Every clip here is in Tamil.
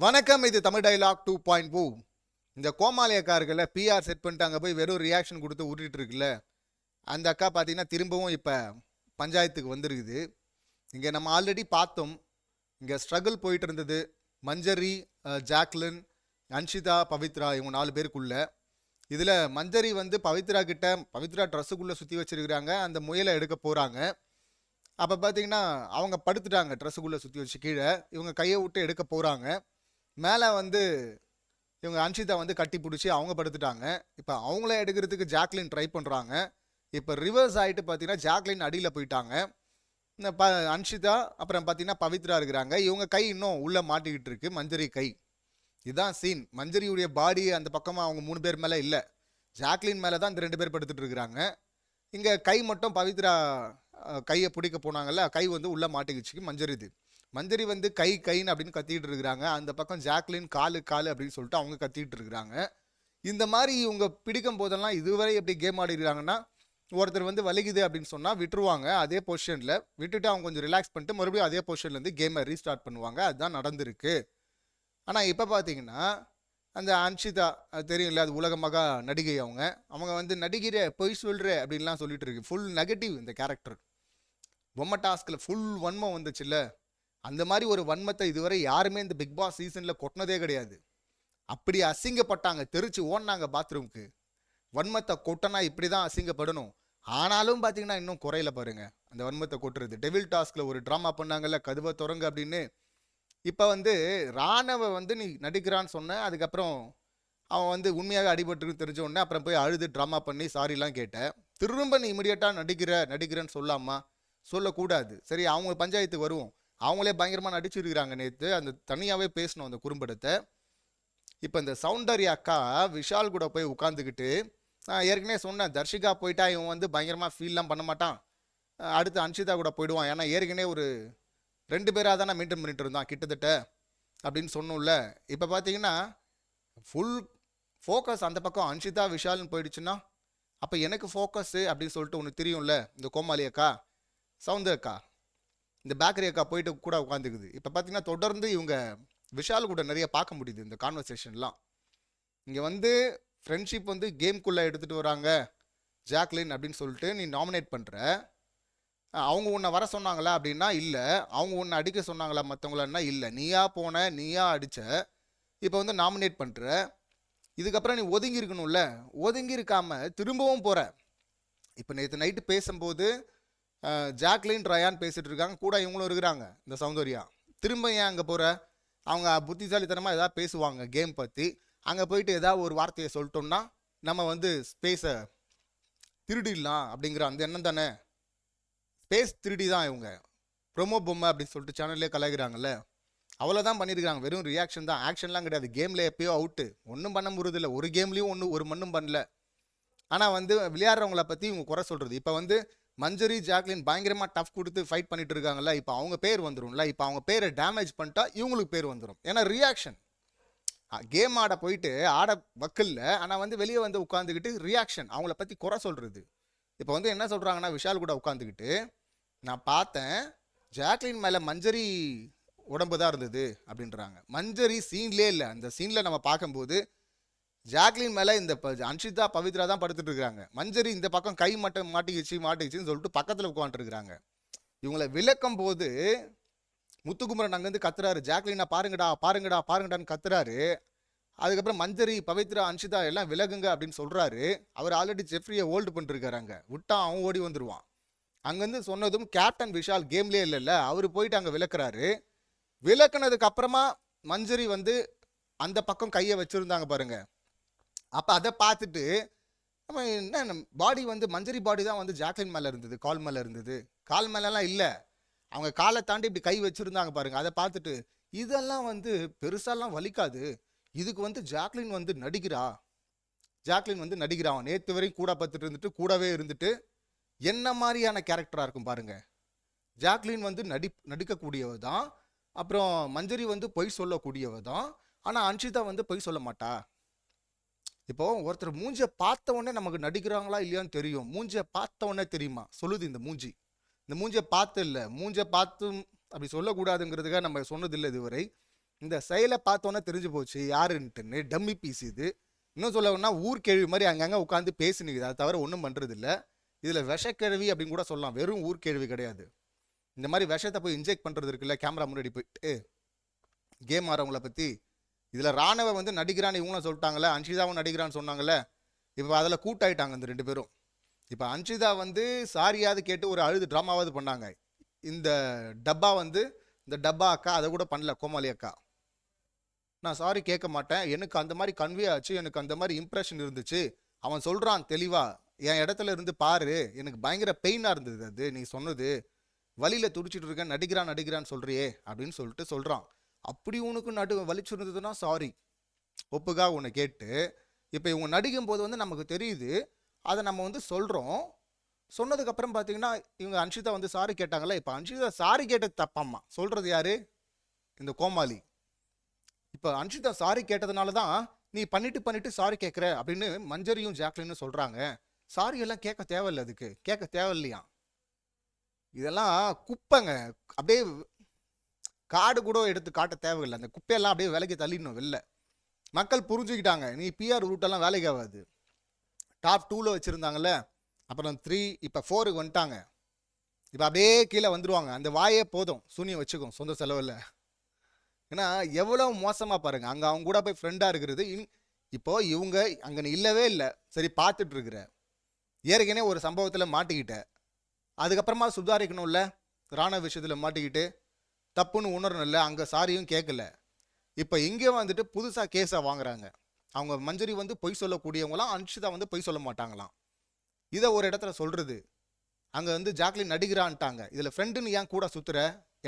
வணக்கம். இது தமிழ் டைலாக் 2.0. இந்த கோமாளியக்காரர்களை பிஆர் செட் பண்ணிட்டு அங்கே போய் வெறும் ரியாக்ஷன் கொடுத்து விட்டுட்டு இருக்குல்ல, அந்த அக்கா பார்த்தீங்கன்னா திரும்பவும் இப்போ பஞ்சாயத்துக்கு வந்துருக்குது. இங்கே நம்ம ஆல்ரெடி பார்த்தோம், இங்கே ஸ்ட்ரகிள் போயிட்டு இருந்தது. மஞ்சரி, ஜாக்லின், அன்ஷிதா, பவித்ரா இவங்க 4 பேருக்குள்ள. இதில் மஞ்சரி வந்து பவித்ரா கிட்ட பவித்ரா ட்ரெஸ்ஸுக்குள்ளே சுற்றி வச்சிருக்கிறாங்க, அந்த முயலை எடுக்க போகிறாங்க. அப்போ பார்த்தீங்கன்னா அவங்க படுத்துட்டாங்க ட்ரெஸ்ஸுக்குள்ளே சுற்றி வச்சு கீழே. இவங்க கையை விட்டு எடுக்க போகிறாங்க. மேலே வந்து இவங்க அன்ஷிதா வந்து கட்டி பிடிச்சி அவங்க படுத்துட்டாங்க. இப்போ அவங்கள எடுக்கிறதுக்கு ஜாக்லின் ட்ரை பண்ணுறாங்க. இப்போ ரிவர்ஸ் ஆகிட்டு பார்த்தீங்கன்னா ஜாக்லின் அடியில் போயிட்டாங்க. இந்த அன்ஷிதா அப்புறம் பார்த்தீங்கன்னா பவித்ரா இருக்கிறாங்க. இவங்க கை இன்னும் உள்ளே மாட்டிக்கிட்டு இருக்கு, மஞ்சரி கை. இதுதான் சீன். மஞ்சரியுடைய பாடி அந்த பக்கமாக அவங்க 3 பேர் மேலே இல்லை, ஜாக்லின் மேலே தான் இந்த 2 பேர் படுத்துட்டு இருக்கிறாங்க. இங்கே கை மட்டும் பவித்ரா கையை பிடிக்க போனாங்கல்ல, கை வந்து உள்ளே மாட்டிக்கிச்சு மஞ்சரிது. மஞ்சரி வந்து கை கைன்னு அப்படின்னு கத்திட்டு இருக்கிறாங்க. அந்த பக்கம் ஜாக்லின் காலு காலு அப்படின்னு சொல்லிட்டு அவங்க கத்திட்டு இருக்கிறாங்க. இந்த மாதிரி இவங்க பிடிக்கும் போதெல்லாம் இதுவரை எப்படி கேம் ஆடிடுறாங்கன்னா, ஒருத்தர் வந்து வலிக்குது அப்படின்னு சொன்னால் விட்டுருவாங்க, அதே பொசிஷனில் விட்டுட்டு அவங்க கொஞ்சம் ரிலாக்ஸ் பண்ணிட்டு மறுபடியும் அதே பொசிஷன்லேருந்து கேமை ரீஸ்டார்ட் பண்ணுவாங்க. அதுதான் நடந்திருக்கு. ஆனால் இப்போ பார்த்தீங்கன்னா அந்த அன்ஷிதா, அது தெரியும்ல, அது உலக மகா நடிகை. அவங்க வந்து நடிகிற பொய் சொல்கிற அப்படின்லாம் சொல்லிட்டு இருக்கு. ஃபுல் நெகட்டிவ் இந்த கேரக்டர். பொம்மை டாஸ்கில் ஃபுல் வன்மம் வந்துச்சுல்ல, அந்த மாதிரி ஒரு வன்மத்தை இதுவரை யாருமே இந்த பிக் பாஸ் சீசனில் கொட்டினதே கிடையாது. அப்படி அசிங்கப்பட்டாங்க, தெரிச்சு ஓடினாங்க பாத்ரூம்க்கு. வன்மத்தை கொட்டினா இப்படி தான் அசிங்கப்படணும். ஆனாலும் பார்த்தீங்கன்னா இன்னும் குறையில பாருங்க அந்த வன்மத்தை கொட்டுறது. டெவில் டாஸ்கில் ஒரு ட்ராமா பண்ணாங்கல்ல, கதுவை தொடங்க அப்படின்னு. இப்போ வந்து ராணவ வந்து நீ நடிக்கிறான்னு சொன்ன, அதுக்கப்புறம் அவன் வந்து உண்மையாக அடிபட்டுன்னு தெரிஞ்ச உடனே அப்புறம் போய் அழுது ட்ராமா பண்ணி சாரிலாம் கேட்டேன். திரும்ப நீ இமிடியேட்டாக நடிக்கிறேன்னு சொல்லாமா? சொல்லக்கூடாது. சரி, அவங்க பஞ்சாயத்துக்கு வருவோம். அவங்களே பயங்கரமாக நடிச்சிருக்கிறாங்க. நேற்று அந்த தனியாகவே பேசணும் அந்த குறும்படத்தை. இப்போ இந்த சௌந்தர்யா அக்கா விஷால் கூட போய் உட்காந்துக்கிட்டு, நான் ஏற்கனவே சொன்னேன், தர்ஷிகா போயிட்டா இவன் வந்து பயங்கரமாக ஃபீல்லாம் பண்ண மாட்டான், அடுத்து அன்ஷிதா கூட போயிடுவான், ஏன்னா ஏற்கனவே ஒரு 2 பேராக தானே மெயின்டைன் பண்ணிட்டு இருந்தான் கிட்டத்தட்ட அப்படின்னு சொன்னோம்ல. இப்போ பார்த்தீங்கன்னா ஃபுல் ஃபோக்கஸ் அந்த பக்கம் அன்ஷிதா விஷால்னு போயிடுச்சுன்னா, அப்போ எனக்கு ஃபோக்கஸு அப்படின்னு சொல்லிட்டு ஒன்று தெரியும்ல, இந்த கோமாளி அக்கா சவுந்தர் அக்கா, இந்த பேக்கரி அக்கா போயிட்டு கூட உட்காந்துக்குது. இப்போ பார்த்தீங்கன்னா தொடர்ந்து இவங்க விஷால் கூட நிறைய பார்க்க முடியுது இந்த கான்வர்சேஷன்லாம். இங்கே வந்து ஃப்ரெண்ட்ஷிப் வந்து கேம்குள்ளே எடுத்துகிட்டு வராங்க ஜாக்லின் அப்படின்னு சொல்லிட்டு நீ நாமினேட் பண்ணுற. அவங்க உன்னை வர சொன்னாங்களா அப்படின்னா இல்லை. அவங்க உன்னை அடிக்க சொன்னாங்களா மற்றவங்களன்னா இல்லை. நீயா போன, நீயா அடித்த. இப்போ வந்து நாமினேட் பண்ணுற. இதுக்கப்புறம் நீ ஒதுங்கி இருக்கணும்ல, ஒதுங்கி இருக்காம திரும்பவும் போகிற. இப்போ நேற்று நைட்டு பேசும்போது ஜாக்லின் ரயான் பேசிகிட்டு இருக்காங்க, கூட இவங்களும் இருக்கிறாங்க இந்த சௌந்தர்யா. திரும்ப ஏன் அங்கே போகிற? அவங்க புத்திசாலித்தனமாக எதாவது பேசுவாங்க கேம் பற்றி. அங்கே போயிட்டு ஏதாவது ஒரு வார்த்தையை சொல்லிட்டோம்னா நம்ம வந்து ஸ்பேஸை திருடிடலாம் அப்படிங்கிற அந்த எண்ணம் தானே. ஸ்பேஸ் திருடி தான் இவங்க. ப்ரொமோ பொம்மை அப்படின்னு சொல்லிட்டு சேனல்லே கலாய்கிறாங்கல்ல, அவ்வளோதான் பண்ணியிருக்காங்க. வெறும் ரியாக்ஷன் தான், ஆக்ஷன்லாம் கிடையாது. கேமில் எப்பயோ அவுட்டு, ஒன்றும் பண்ண முடியறதில்ல. ஒரு கேம்லேயும் ஒரு மண்ணும் பண்ணல. ஆனால் வந்து விளையாடுறவங்கள பற்றி இவங்க குறை சொல்கிறது. இப்போ வந்து மஞ்சரி ஜாக்லின் பயங்கரமாக டஃப் கொடுத்து ஃபைட் பண்ணிட்டு இருக்காங்கல்ல, இப்போ அவங்க பேர் வந்துடும்ல. இப்போ அவங்க பேரை டேமேஜ் பண்ணிட்டா இவங்களுக்கு பேர் வந்துடும். ஏன்னா ரியாக்ஷன். கேம் ஆட போயிட்டு ஆட வக்கில்ல, ஆனால் வந்து வெளியே வந்து உட்காந்துக்கிட்டு ரியாக்ஷன், அவங்கள பற்றி குறை சொல்கிறது. இப்போ வந்து என்ன சொல்கிறாங்கன்னா, விஷால் கூட உட்காந்துக்கிட்டு நான் பார்த்தேன் ஜாக்லின் மேலே மஞ்சரி உடம்பு தான் இருந்தது அப்படின்றாங்க. மஞ்சரி சீன்லேயே இல்லை. அந்த சீனில் நம்ம பார்க்கும்போது ஜாக்லின் மேலே இந்த அன்ஷிதா பவித்ரா தான் படுத்துட்டு இருக்கிறாங்க. மஞ்சரி இந்த பக்கம் கை மட்டும் மாட்டிக்கிச்சுன்னு சொல்லிட்டு பக்கத்தில் உட்காந்துருக்குறாங்க. இவங்களை விளக்கும் போது முத்துக்குமரன் அங்கேருந்து கத்துறாரு, ஜாக்லினா பாருங்கடா பாருங்கடா பாருங்கடான்னு கத்துறாரு. அதுக்கப்புறம் மஞ்சரி, பவித்ரா, அன்ஷிதா எல்லாம் விலகுங்க அப்படின்னு சொல்கிறாரு. அவர் ஆல்ரெடி ஜெஃப்ரியை ஹோல்டு பண்ணிருக்காரு. அங்கே விட்டா அவன் ஓடி வந்துடுவான். அங்கேருந்து சொன்னதும் கேப்டன் விஷால் கேம்லேயே இல்லைல்ல, அவர் போயிட்டு அங்கே விளக்குறாரு. விளக்குனதுக்கு அப்புறமா மஞ்சரி வந்து அந்த பக்கம் கையை வச்சுருந்தாங்க பாருங்க. அப்போ அதை பார்த்துட்டு அவன் என்ன பாடி வந்து மஞ்சரி பாடி தான் வந்து ஜாக்லின் மேலே இருந்தது, கால் மேலே இருந்தது. கால் மேலெலாம் இல்லை, அவங்க காலை தாண்டி இப்படி கை வச்சுருந்தாங்க பாருங்க. அதை பார்த்துட்டு இதெல்லாம் வந்து பெருசாலாம் வலிக்காது, இதுக்கு வந்து ஜாக்லின் வந்து நடிக்கிறான். நேற்று வரையும் கூட பார்த்துட்டு இருந்துட்டு கூடவே இருந்துட்டு என்ன மாதிரியான கேரக்டராக இருக்கும் பாருங்க. ஜாக்லின் வந்து நடிக்கக்கூடியவ தான். அப்புறம் மஞ்சரி வந்து பொய் சொல்லக்கூடியவ தான். ஆனால் அன்ஷிதா வந்து பொய் சொல்ல மாட்டா. இப்போ ஒருத்தர் மூஞ்சியை பார்த்த உடனே நமக்கு நடிக்கிறாங்களா இல்லையான்னு தெரியும். மூஞ்சியை பார்த்த உடனே தெரியுமா சொல்லுது இந்த மூஞ்சி. இந்த மூஞ்சியை பார்த்து இல்லை, மூஞ்சியை பார்த்து அப்படி சொல்லக்கூடாதுங்கிறதுக்காக நம்ம சொன்னதில்லை இதுவரை. இந்த செயலை பார்த்தோன்னே தெரிஞ்சு போச்சு யாருன்ட்டுன்னு. டம்மி பீஸ் இது. இன்னும் சொல்லணும்னா ஊர்கேள்வி மாதிரி அங்கங்கே உட்காந்து பேசினுக்குது. அதை தவிர ஒன்றும் பண்ணுறது இல்லை. இதில் விஷக்கேள்வி அப்படின்னு கூட சொல்லலாம், வெறும் ஊர்கேள்வி கிடையாது. இந்த மாதிரி விஷத்தை போய் இன்ஜெக்ட் பண்ணுறது இருக்குல்ல கேமரா முன்னாடி போயிட்டு கேம் ஆடுறவங்கள பற்றி. இதில் ராணவ வந்து நடிக்கிறான்னு இவங்களும் சொல்லிட்டாங்களே, அன்ஷிதாவும் நடிக்கிறான்னு சொன்னாங்களே. இப்போ அதில் கூட்டாயிட்டாங்க இந்த 2 பேரும். இப்போ அன்ஷிதா வந்து சாரியாவது கேட்டு ஒரு அழுது ட்ராமாவது பண்ணாங்க. இந்த டப்பா வந்து இந்த டப்பா அக்கா அதை கூட பண்ணல. கோமாளி அக்கா, நான் சாரி கேட்க மாட்டேன், எனக்கு அந்த மாதிரி கன்வே ஆச்சு, எனக்கு அந்த மாதிரி இம்ப்ரெஷன் இருந்துச்சு, அவன் சொல்கிறான் தெளிவா, என் இடத்துல இருந்து பாரு, எனக்கு பயங்கர பெயினாக இருந்தது அது நீ சொன்னது, வலியில் துடிச்சிட்டு இருக்கேன், நடிக்கிறான்னு சொல்கிறியே அப்படின்னு சொல்லிட்டு சொல்கிறான். அப்படி உனக்கு வலிச்சுருந்ததுன்னா சாரி ஒப்புக்கா உன்னை கேட்டு. இப்போ இவங்க நடிக்கும் போது வந்து நமக்கு தெரியுது, அதை நம்ம வந்து சொல்கிறோம். சொன்னதுக்கப்புறம் பார்த்தீங்கன்னா இவங்க அன்ஷிதா வந்து சாரி கேட்டாங்களே. இப்போ அன்ஷிதா சாரி கேட்டது தப்பாம்மா, சொல்கிறது யாரு? இந்த கோமாளி. இப்போ அன்ஷிதா சாரி கேட்டதுனால தான் நீ பண்ணிட்டு சாரி கேட்குற அப்படின்னு மஞ்சரியும் ஜாக்லினும் சொல்கிறாங்க. சாரி எல்லாம் கேட்க தேவையில்லை, அதுக்கு கேட்க தேவையில்லையா. இதெல்லாம் குப்பைங்க. அப்படியே காடு கூட எடுத்து காட்ட தேவையில்லை. அந்த குப்பையெல்லாம் அப்படியே விலைக்கு தள்ளிடணும் வெளில. மக்கள் புரிஞ்சுக்கிட்டாங்க, நீ பிஆர் ரூட்டெல்லாம் வேலைக்கு ஆகாது. டாப் 2ல் வச்சுருந்தாங்கல்ல, அப்புறம் 3, இப்போ 4க்கு வந்துட்டாங்க. இப்போ அப்படியே கீழே வந்துடுவாங்க. அந்த வாயே போதும், சூனியம் வச்சுக்கும் சொந்த செலவில். ஏன்னா எவ்வளோ மோசமாக பாருங்கள். அங்கே அவங்க கூட போய் ஃப்ரெண்டாக இருக்கிறது. இப்போது இவங்க அங்கே நீ இல்லவே இல்லை, சரி பார்த்துட்டு இருக்கிற, ஏற்கனவே ஒரு சம்பவத்தில் மாட்டிக்கிட்ட, அதுக்கப்புறமா சுதாரிக்கணும்ல. ராணுவ விஷயத்தில் மாட்டிக்கிட்டு தப்புன்னு உணரணும்ல, அங்கே சாரியும் கேட்கல. இப்போ இங்கே வந்துட்டு புதுசாக கேஸை வாங்குறாங்க. அவங்க மஞ்சரி வந்து பொய் சொல்லக்கூடியவங்களாம், அன்ஷிதா வந்து பொய் சொல்ல மாட்டாங்களாம். இதை ஒரு இடத்துல சொல்கிறது. அங்கே வந்து ஜாக்லின் நடிக்கிறான்ட்டாங்க. இதில் ஃப்ரெண்டுன்னு ஏன் கூட சுற்றுற?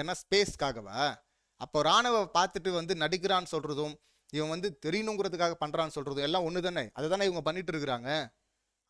ஏன்னா ஸ்பேஸ்க்காகவா? அப்போ ராணுவ பார்த்துட்டு வந்து நடிக்கிறான்னு சொல்கிறதும், இவன் வந்து தெரியணுங்கிறதுக்காக பண்ணுறான்னு சொல்கிறதும் எல்லாம் ஒன்று தானே. அதை தானே இவங்க பண்ணிட்டு இருக்கிறாங்க.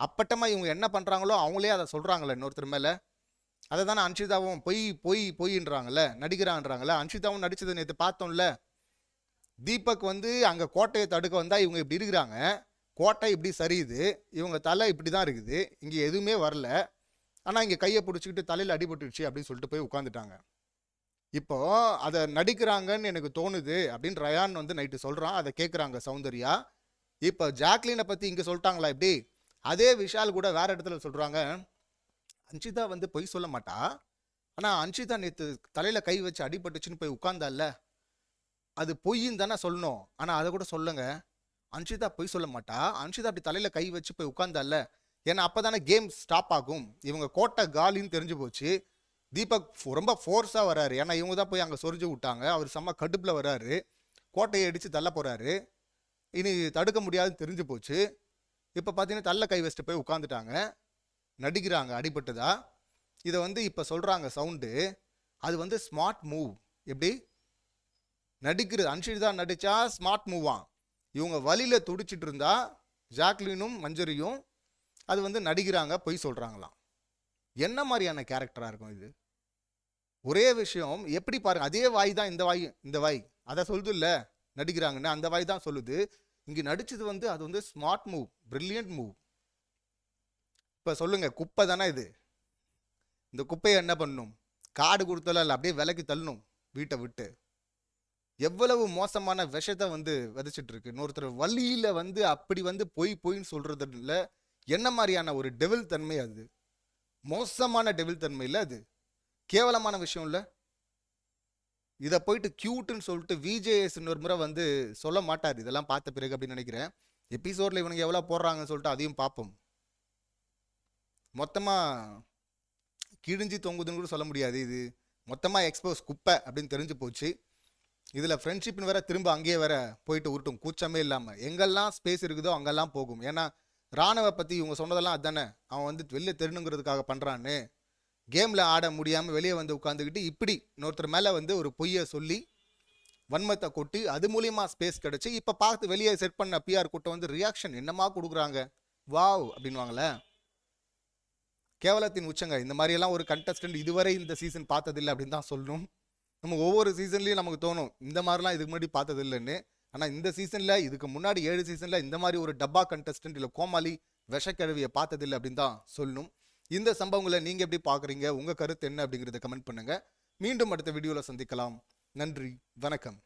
அப்பட்டமாக இவங்க என்ன பண்ணுறாங்களோ அவங்களே அதை சொல்கிறாங்களே இன்னொருத்தர் மேலே. அதை தானே அன்ஷிதாவும் பொய்ன்றாங்கல்ல, நடிக்கிறான்றாங்கல்ல. அன்ஷிதாவும் நடித்தது நேற்று பார்த்தோம்ல. தீபக் வந்து அங்கே கோட்டையை தடுக்க வந்தால் இவங்க இப்படி இருக்கிறாங்க, கோட்டை இப்படி சரியுது, இவங்க தலை இப்படி தான் இருக்குது, இங்கே எதுவுமே வரல. ஆனால் இங்கே கையை பிடிச்சிக்கிட்டு தலையில் அடிபட்டுருச்சு அப்படின்னு சொல்லிட்டு போய் உட்காந்துட்டாங்க. இப்போ அதை நடிக்கிறாங்கன்னு எனக்கு தோணுது அப்படின்னு ரயான் வந்து நைட்டு சொல்கிறான். அதை கேட்குறாங்க சௌந்தர்யா. இப்போ ஜாக்லினை பற்றி இங்கே சொல்லிட்டாங்களா இப்படி? அதே விஷால் கூட வேற இடத்துல சொல்கிறாங்க, அன்ஷிதா வந்து பொய் சொல்ல மாட்டா, ஆனால் அன்ஷிதா நேற்று தலையில் கை வச்சு அடிபட்டுச்சுன்னு போய் உட்கார்ந்தால, அது பொய்ன்னு தானே சொல்லணும். ஆனால் அதை கூட சொல்லுங்க, அன்ஷிதா பொய் சொல்ல மாட்டா, அன்ஷிதா அப்படி தலையில் கை வச்சு போய் உட்கார்ந்தால, ஏன்னா அப்போ தானே கேம் ஸ்டாப் ஆகும். இவங்க கோட்டை காலின்னு தெரிஞ்சு போச்சு. தீபக் ரொம்ப ஃபோர்ஸாக வராரு, ஏன்னா இவங்க தான் போய் அங்கே சொரிஞ்சு விட்டாங்க. அவர் செம்ம கடுப்பில் வராரு, கோட்டையை அடித்து தள்ள போகிறாரு. இனி தடுக்க முடியாதுன்னு தெரிஞ்சு போச்சு. இப்போ பார்த்தீங்கன்னா தள்ள கை வச்சுட்டு போய் உட்காந்துட்டாங்க, நடிக்கிறாங்க அடிபட்டதா. இதை வந்து இப்போ சொல்கிறாங்க சவுண்டு, அது வந்து ஸ்மார்ட் மூவ். எப்படி நடிக்கிறது? அன்ஷிதா நடித்தா ஸ்மார்ட் மூவான். இவங்க வழியில் துடிச்சிட்டு இருந்தா ஜாக்லினும் மஞ்சரியும் அது வந்து நடிக்கிறாங்க, பொய் சொல்கிறாங்களாம். என்ன மாதிரியான கேரக்டராக இருக்கும் இது? ஒரே விஷயம் எப்படி பாருங்க, அதே வாய் தான் இந்த வாய் அதை சொல்லுது இல்லை நடிக்கிறாங்கன்னு, அந்த வாய் தான் சொல்லுது. இங்கே நடிச்சது வந்து அது வந்து ஸ்மார்ட் மூவ், பிரில்லியன்ட் மூவ். இப்போ சொல்லுங்க, குப்பை தானே இது? இந்த குப்பையை என்ன பண்ணும்? காடு கொடுத்தாலும் இல்லை, அப்படியே விலைக்கு தள்ளணும் வீட்டை விட்டு. எவ்வளவு மோசமான விஷத்தை வந்து விதைச்சிட்டு இருக்கு. இன்னொருத்தர் வழியில் வந்து அப்படி வந்து பொய்ன்னு சொல்றது இல்லை. என்ன மாதிரியான ஒரு டெவில் தன்மை அது? மோசமான டெவில் தன்மை இல்லை, அது கேவலமான விஷயம் இல்லை. இதை போயிட்டு கியூட்டுன்னு சொல்லிட்டு விஜேஎஸ் இன்னொரு முறை வந்து சொல்ல மாட்டார் இதெல்லாம் பார்த்த பிறகு அப்படின்னு நினைக்கிறேன். எபிசோடில் இவனுங்க எவ்வளோ போடுறாங்கன்னு சொல்லிட்டு அதையும் பார்ப்போம். மொத்தமாக கிழிஞ்சி தொங்குதுன்னு கூட சொல்ல முடியாது, இது மொத்தமாக எக்ஸ்போஸ் குப்பை அப்படின்னு தெரிஞ்சு போச்சு. இதில் ஃப்ரெண்ட்ஷிப்னு வேற திரும்ப அங்கேயே வேற போயிட்டு உருட்டும், கூச்சமே இல்லாமல். எங்கெல்லாம் ஸ்பேஸ் இருக்குதோ அங்கெல்லாம் போகும். ஏன்னா ராணுவ பற்றி இவங்க சொன்னதெல்லாம் அதுதானே, அவன் வந்து வெளில தெரியணுங்கிறதுக்காக பண்ணுறான்னு. கேமில் ஆட முடியாமல் வெளியே வந்து உட்காந்துக்கிட்டு இப்படி இன்னொருத்தர் மேலே வந்து ஒரு பொய்யை சொல்லி வன்மத்தை கொட்டி அது மூலியமா ஸ்பேஸ் கிடச்சி இப்போ பார்த்து வெளியே செட் பண்ண பிஆர் கூட்டம் வந்து ரியாக்ஷன் என்னமா கொடுக்குறாங்க, வாவ் அப்படின்வாங்களே. கேவலத்தின் உச்சங்க. இந்த மாதிரியெல்லாம் ஒரு கண்டஸ்டன்ட் இதுவரை இந்த சீசன் பார்த்ததில்லை அப்படின்னு தான் சொல்லணும். நம்ம ஒவ்வொரு சீசன்லேயும் நமக்கு தோணும் இந்த மாதிரிலாம் இதுக்கு முன்னாடி பார்த்ததில்லைன்னு. ஆனால் இந்த சீசனில், இதுக்கு முன்னாடி 7 சீசனில் இந்த மாதிரி ஒரு டப்பா கண்டஸ்டன்ட் இல்லை கோமாளி விஷக்கிழவியை பார்த்ததில்லை அப்படின்னு தான் சொல்லணும். இந்த சம்பவங்களை நீங்கள் எப்படி பார்க்குறீங்க, உங்கள் கருத்து என்ன அப்படிங்கிறத கமெண்ட் பண்ணுங்கள். மீண்டும் அடுத்த வீடியோவில் சந்திக்கலாம். நன்றி, வணக்கம்.